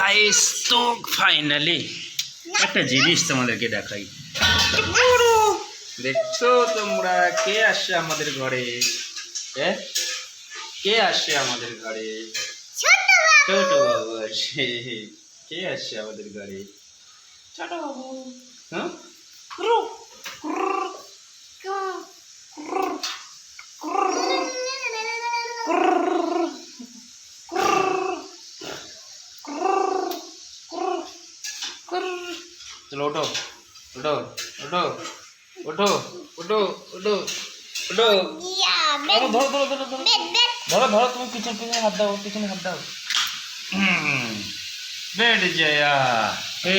Guys তো finally একটা জিনিস তোমাদেরকে দেখাই। দেখছো তোমরা কে আসছে আমাদের ঘরে? কে আসছে আমাদের ঘরে? ছোট বাবু আসছে। কে আসছে আমাদের ঘরে? ছোট বাবু। হ্যাঁ चलो उठो उठो उठो उठो उठो उठो उठो धरो धरो धरो धरो धरो धरो धरो तुम पीछे पीछे हाथ दाओ पीछे हाथ दाओ बैठ जाया हे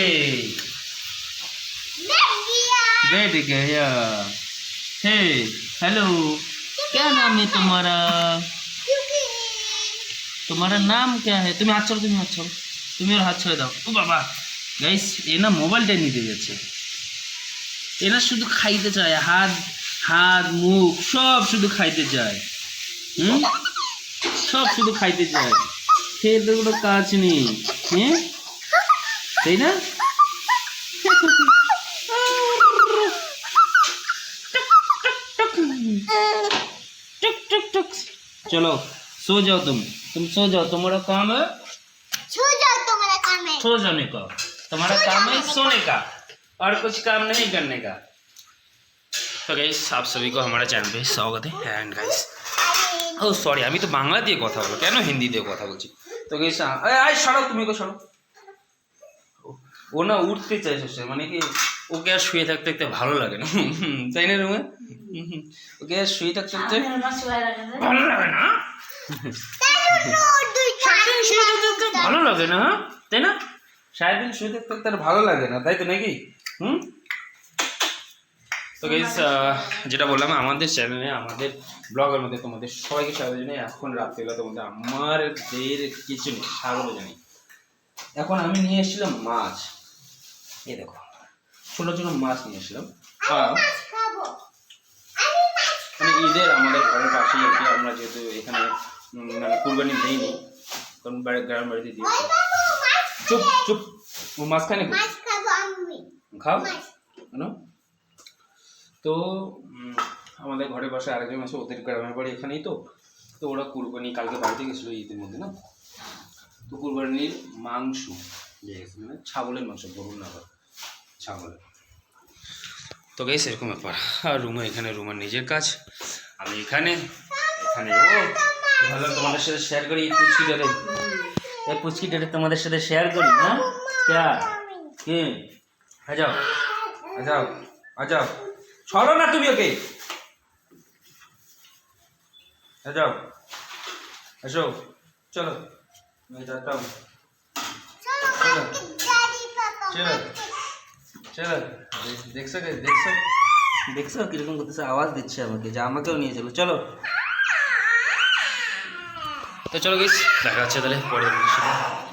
बैठ गया हे हेलो क्या नाम है तुम्हारा? तुम्हारा नाम क्या है? तुम्हें हाथ छोड़ो तुम्हें और हाथ छोड़ दाओ। ओ बाबा গাইস এ না মোবাইলটা নিতে যাচ্ছে, এরা শুধু খাইতে চায়, হাত হাত মুখ সব শুধু খাইতে চায়। সব শুধু খাইতে চায়, খেতে কোনো কাজ নেই। হ্যাঁ তাই না? चलो सो जाओ तुम सो जाओ, तुम्हारा काम है सो जाने का, तुम्हारा काम है सोने का और कुछ काम नहीं करने का। तो गाइस आप सभी को हमारा चैनल पे स्वागत है। एंड गाइस ओ सॉरी আমি তো বাংলা দিয়ে কথা বলবো, কেন হিন্দি দিয়ে কথা বলছি? তো গাইস আয় সরো, তুমি কো সরো। ও না উঠতে চাইছে, মানে কি ওকে আর শুয়ে থাকতে থাকতে ভালো লাগে না, তাই না রুমে? ওকে আর শুয়ে থাকতে থাকতে ভালো লাগে না, ভালো লাগে না, তাই না? সারাদিন শুয়ে থাকতে থাকতে আর ভালো লাগে না, তাই তো নাকি? তো গাইস যেটা বললাম, আমাদের চ্যানেলে আমাদের ব্লগের মধ্যে তোমাদের সবাইকে স্বাগত জানাই। এখন রাত্রিবেলা তোমাদের আমাদের কিছু নেই, স্বাগত জানাই। এখন আমি নিয়ে এসেছিলাম মাছ, এই দেখো ছোটো ছোটো মাছ নিয়ে এসেছিলাম। মানে ঈদের আমাদের ঘরের পাশেই আর কি, আমরা যেহেতু এখানে মানে কুরবানি দিইনি, কারণ গ্রামের বাড়িতে দিয়েছি। চুপ চুপ, ও মাছ খায় নাকি? খাও কেন? তো আমাদের ঘরের পাশে আরেকজন আছে, ওদের গ্রামের বাড়ি এখানেই। তো ওরা কুরবানি কালকে বাড়িতে গেছিলো ঈদের মধ্যে না, তো কুরবানির মাংস নিয়ে গেছে, মানে ছাগলের মাংস, গরুর না, ছাগলের। তো গাইস এরকম ব্যাপার। আর রুমা এখানে, রুমার নিজের কাজ, আমি এখানে ও ভালো তোমাদের সাথে শেয়ার করি। এই পুচকিটারে তোমাদের সাথে শেয়ার করি। হ্যাঁ क्या কি आ जाओ आ जाओ आ जाओ, छोड़ो ना तुम ओके, आ जाओ আসো, চলো मैं जाता हूँ, चलो चलो चलो। দেখছো কিরকম করতেছে, আওয়াজ দিচ্ছে আমাকে যে আমাকেও নিয়ে চলো। চলো তো চলো গাইস, দেখা যাচ্ছে তাহলে পরের ভিডিওতে।